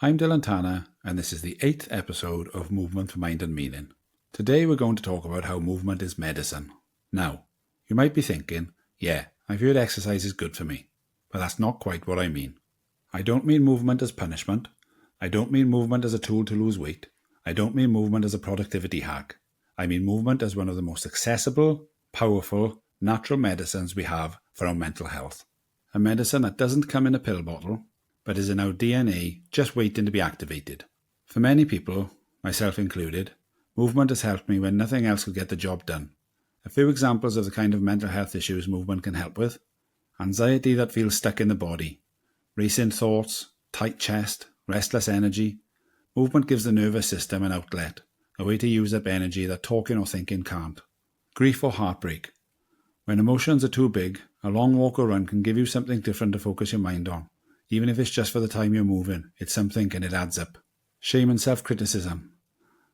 I'm Dylan Tanner, and this is the 8th episode of Movement for Mind and Meaning. Today we're going to talk about how movement is medicine. Now, you might be thinking, yeah, I've heard exercise is good for me, but that's not quite what I mean. I don't mean movement as punishment. I don't mean movement as a tool to lose weight. I don't mean movement as a productivity hack. I mean movement as one of the most accessible, powerful, natural medicines we have for our mental health. A medicine that doesn't come in a pill bottle, but is in our DNA just waiting to be activated. For many people, myself included, movement has helped me when nothing else could get the job done. A few examples of the kind of mental health issues movement can help with: anxiety that feels stuck in the body, racing thoughts, tight chest, restless energy. Movement gives the nervous system an outlet, a way to use up energy that talking or thinking can't. Grief or heartbreak. When emotions are too big, a long walk or run can give you something different to focus your mind on. Even if it's just for the time you're moving, it's something and it adds up. Shame and self-criticism.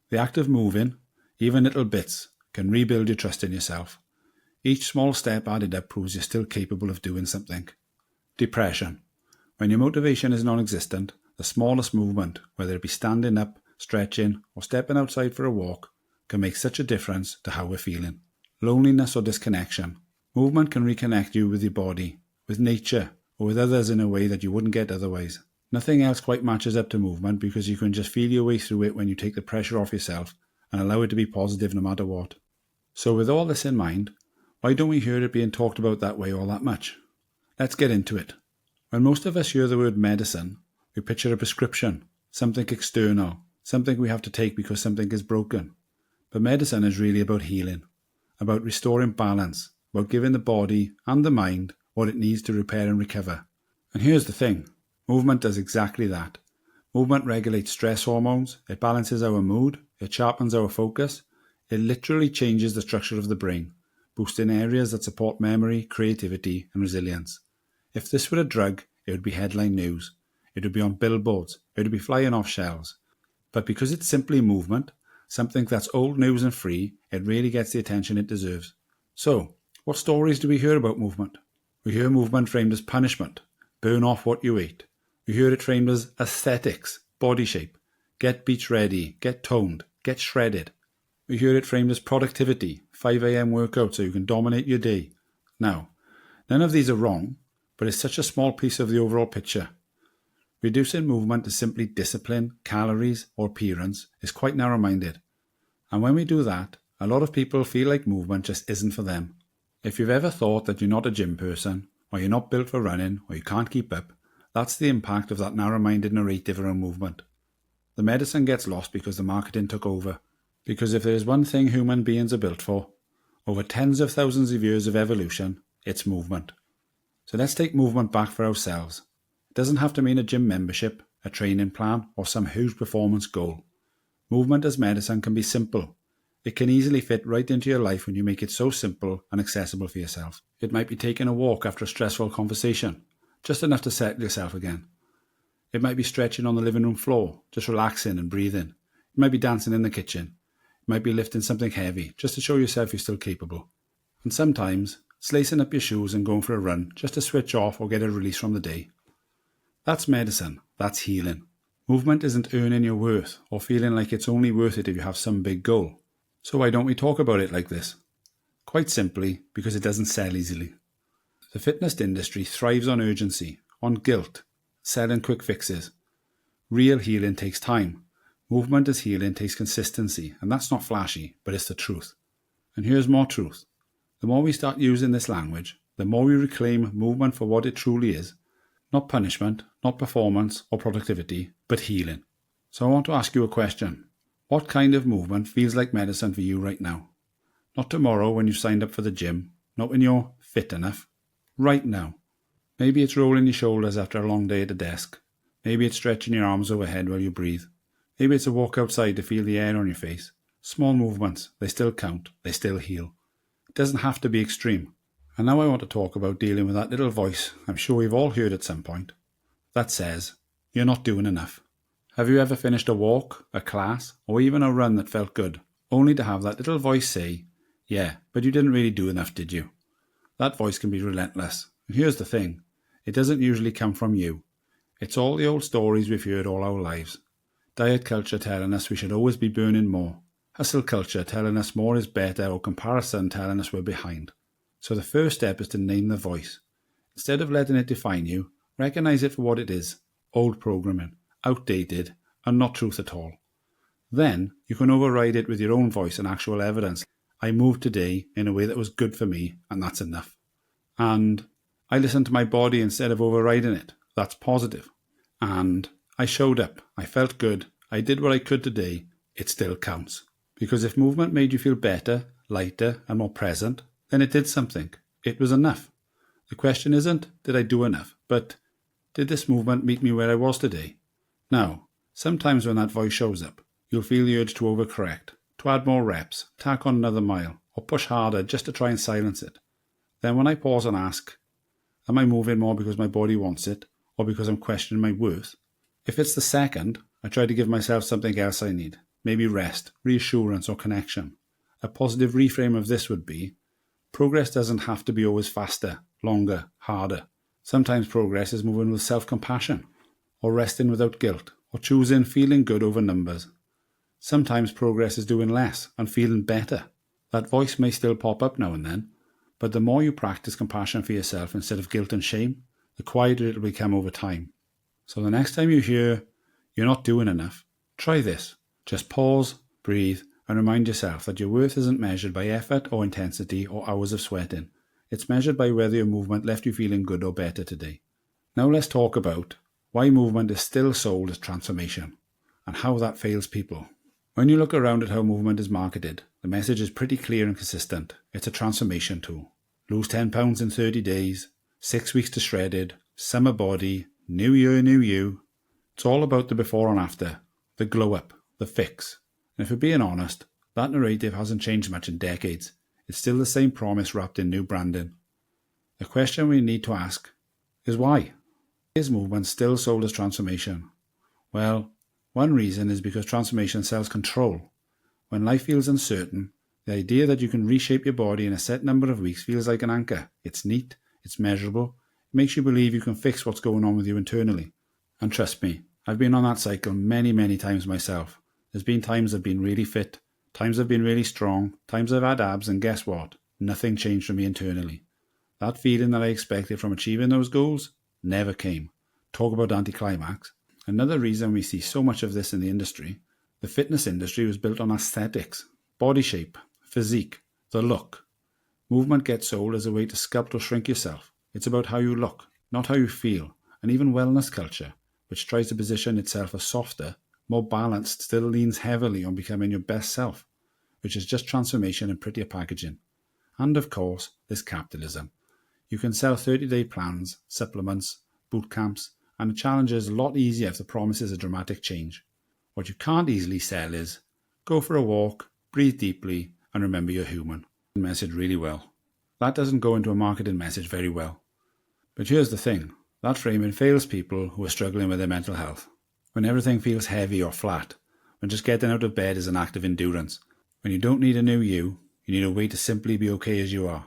The act of moving, even little bits, can rebuild your trust in yourself. Each small step added up proves you're still capable of doing something. Depression. When your motivation is non-existent, the smallest movement, whether it be standing up, stretching, or stepping outside for a walk, can make such a difference to how we're feeling. Loneliness or disconnection. Movement can reconnect you with your body, with nature, or with others in a way that you wouldn't get otherwise. Nothing else quite matches up to movement because you can just feel your way through it when you take the pressure off yourself and allow it to be positive no matter what. So with all this in mind, why don't we hear it being talked about that way all that much? Let's get into it. When most of us hear the word medicine, we picture a prescription, something external, something we have to take because something is broken. But medicine is really about healing, about restoring balance, about giving the body and the mind what it needs to repair and recover. And here's the thing, movement does exactly that. Movement regulates stress hormones, it balances our mood, it sharpens our focus, it literally changes the structure of the brain, boosting areas that support memory, creativity and resilience. If this were a drug, it would be headline news. It would be on billboards, it would be flying off shelves. But because it's simply movement, something that's old news and free, it really gets the attention it deserves. So, what stories do we hear about movement? We hear movement framed as punishment, burn off what you ate. We hear it framed as aesthetics, body shape, get beach ready, get toned, get shredded. We hear it framed as productivity, 5 a.m. workout so you can dominate your day. Now, none of these are wrong, but it's such a small piece of the overall picture. Reducing movement to simply discipline, calories, or appearance is quite narrow-minded. And when we do that, a lot of people feel like movement just isn't for them. If you've ever thought that you're not a gym person, or you're not built for running, or you can't keep up, that's the impact of that narrow-minded narrative around movement. The medicine gets lost because the marketing took over. Because if there is one thing human beings are built for, over tens of thousands of years of evolution, it's movement. So let's take movement back for ourselves. It doesn't have to mean a gym membership, a training plan, or some huge performance goal. Movement as medicine can be simple. It can easily fit right into your life when you make it so simple and accessible for yourself. It might be taking a walk after a stressful conversation, just enough to settle yourself again. It might be stretching on the living room floor, just relaxing and breathing. It might be dancing in the kitchen. It might be lifting something heavy, just to show yourself you're still capable. And sometimes, it's lacing up your shoes and going for a run, just to switch off or get a release from the day. That's medicine, that's healing. Movement isn't earning your worth or feeling like it's only worth it if you have some big goal. So why don't we talk about it like this? Quite simply, because it doesn't sell easily. The fitness industry thrives on urgency, on guilt, selling quick fixes. Real healing takes time. Movement as healing takes consistency, and that's not flashy, but it's the truth. And here's more truth. The more we start using this language, the more we reclaim movement for what it truly is. Not punishment, not performance or productivity, but healing. So I want to ask you a question. What kind of movement feels like medicine for you right now? Not tomorrow when you've signed up for the gym, not when you're fit enough. Right now. Maybe it's rolling your shoulders after a long day at the desk. Maybe it's stretching your arms overhead while you breathe. Maybe it's a walk outside to feel the air on your face. Small movements, they still count, they still heal. It doesn't have to be extreme. And now I want to talk about dealing with that little voice I'm sure we've all heard at some point that says, you're not doing enough. Have you ever finished a walk, a class, or even a run that felt good, only to have that little voice say, yeah, but you didn't really do enough, did you? That voice can be relentless. And here's the thing, it doesn't usually come from you. It's all the old stories we've heard all our lives. Diet culture telling us we should always be burning more. Hustle culture telling us more is better, or comparison telling us we're behind. So the first step is to name the voice. Instead of letting it define you, recognize it for what it is: old programming, outdated, and not truth at all. Then you can override it with your own voice and actual evidence. I moved today in a way that was good for me, and that's enough. And I listened to my body instead of overriding it. That's positive. And I showed up. I felt good. I did what I could today. It still counts. Because if movement made you feel better, lighter, and more present, then it did something. It was enough. The question isn't, did I do enough? But did this movement meet me where I was today? Now, sometimes when that voice shows up, you'll feel the urge to overcorrect, to add more reps, tack on another mile, or push harder just to try and silence it. Then when I pause and ask, am I moving more because my body wants it, or because I'm questioning my worth? If it's the second, I try to give myself something else I need. Maybe rest, reassurance, or connection. A positive reframe of this would be, progress doesn't have to be always faster, longer, harder. Sometimes progress is moving with self-compassion, or resting without guilt, or choosing feeling good over numbers. Sometimes progress is doing less and feeling better. That voice may still pop up now and then, but the more you practice compassion for yourself instead of guilt and shame, the quieter it'll become over time. So the next time you hear you're not doing enough, try this. Just pause, breathe, and remind yourself that your worth isn't measured by effort or intensity or hours of sweating. It's measured by whether your movement left you feeling good or better today. Now let's talk about why movement is still sold as transformation and how that fails people. When you look around at how movement is marketed, the message is pretty clear and consistent. It's a transformation tool. Lose 10 pounds in 30 days, 6 weeks to shredded, summer body, new year, new you. It's all about the before and after, the glow up, the fix. And if we're being honest, that narrative hasn't changed much in decades. It's still the same promise wrapped in new branding. The question we need to ask is why? Is movement still sold as transformation? Well, one reason is because transformation sells control. When life feels uncertain, the idea that you can reshape your body in a set number of weeks feels like an anchor. It's neat, it's measurable, it makes you believe you can fix what's going on with you internally. And trust me, I've been on that cycle many times myself. There's been times I've been really fit, times I've been really strong, times I've had abs, and guess what? Nothing changed for me internally. That feeling that I expected from achieving those goals never came. Talk about anticlimax. Another reason we see so much of this in the industry, the fitness industry was built on aesthetics, body shape, physique, the look. Movement gets sold as a way to sculpt or shrink yourself. It's about how you look, not how you feel. And even wellness culture, which tries to position itself as softer, more balanced, still leans heavily on becoming your best self, which is just transformation and prettier packaging. And of course, there's capitalism. You can sell 30-day plans, supplements, boot camps, and the challenge is a lot easier if the promise is a dramatic change. What you can't easily sell is, go for a walk, breathe deeply, and remember you're human. Message really well. That doesn't go into a marketing message very well. But here's the thing. That framing fails people who are struggling with their mental health. When everything feels heavy or flat, when just getting out of bed is an act of endurance, when you don't need a new you need a way to simply be okay as you are.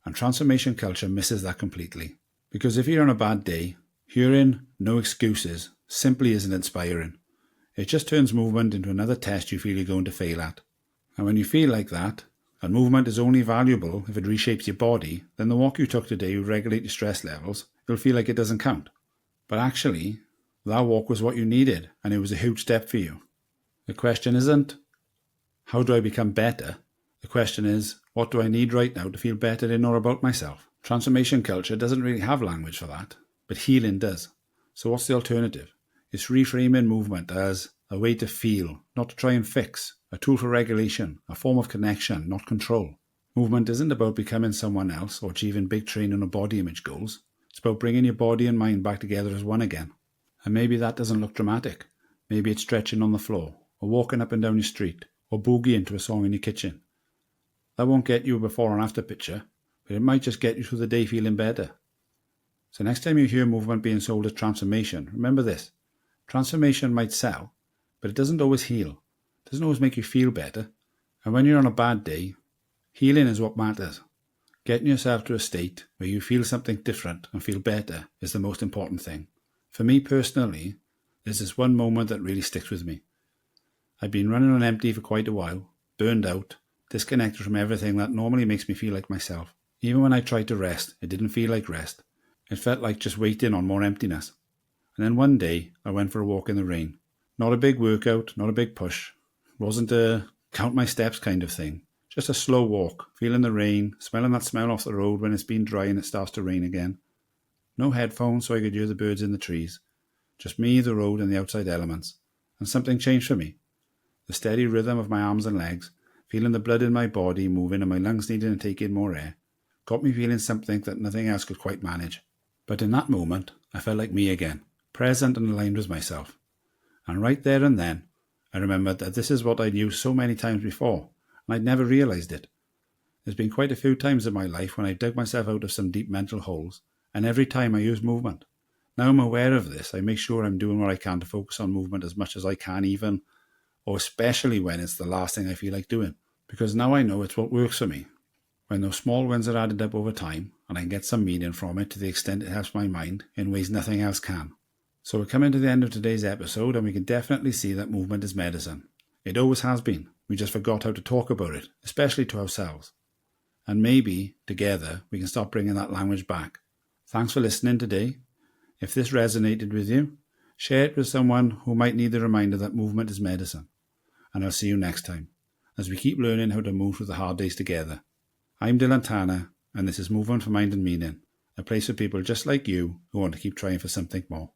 And transformation culture misses that completely. Because if you're on a bad day, hearing no excuses simply isn't inspiring. It just turns movement into another test you feel you're going to fail at. And when you feel like that, and movement is only valuable if it reshapes your body, then the walk you took today will regulate your stress levels. You'll feel like it doesn't count. But actually, that walk was what you needed, and it was a huge step for you. The question isn't, how do I become better? The question is, what do I need right now to feel better in or about myself? Transformation culture doesn't really have language for that, but healing does. So what's the alternative? It's reframing movement as a way to feel, not to try and fix, a tool for regulation, a form of connection, not control. Movement isn't about becoming someone else or achieving big training or body image goals. It's about bringing your body and mind back together as one again. And maybe that doesn't look dramatic. Maybe it's stretching on the floor, or walking up and down your street, or boogieing to a song in your kitchen. That won't get you a before and after picture, but it might just get you through the day feeling better. So next time you hear movement being sold as transformation, remember this. Transformation might sell, but it doesn't always heal. It doesn't always make you feel better. And when you're on a bad day, healing is what matters. Getting yourself to a state where you feel something different and feel better is the most important thing. For me personally, there's this one moment that really sticks with me. I've been running on empty for quite a while, burned out, disconnected from everything that normally makes me feel like myself. Even when I tried to rest, it didn't feel like rest. It felt like just waiting on more emptiness. And then one day, I went for a walk in the rain. Not a big workout, not a big push. It wasn't a count my steps kind of thing. Just a slow walk, feeling the rain, smelling that smell off the road when it's been dry and it starts to rain again. No headphones so I could hear the birds in the trees. Just me, the road and the outside elements. And something changed for me. The steady rhythm of my arms and legs, feeling the blood in my body moving and my lungs needing to take in more air, got me feeling something that nothing else could quite manage. But in that moment, I felt like me again, present and aligned with myself. And right there and then, I remembered that this is what I'd used so many times before, and I'd never realised it. There's been quite a few times in my life when I dug myself out of some deep mental holes, and every time I used movement. Now I'm aware of this, I make sure I'm doing what I can to focus on movement as much as I can, even, or especially when it's the last thing I feel like doing. Because now I know it's what works for me. When those small wins are added up over time, and I can get some meaning from it to the extent it helps my mind in ways nothing else can. So we're coming to the end of today's episode, and we can definitely see that movement is medicine. It always has been. We just forgot how to talk about it, especially to ourselves. And maybe, together, we can start bringing that language back. Thanks for listening today. If this resonated with you, share it with someone who might need the reminder that movement is medicine. And I'll see you next time, as we keep learning how to move through the hard days together. I'm Dylan Tanner, and this is Movement for Mind and Meaning, a place for people just like you who want to keep trying for something more.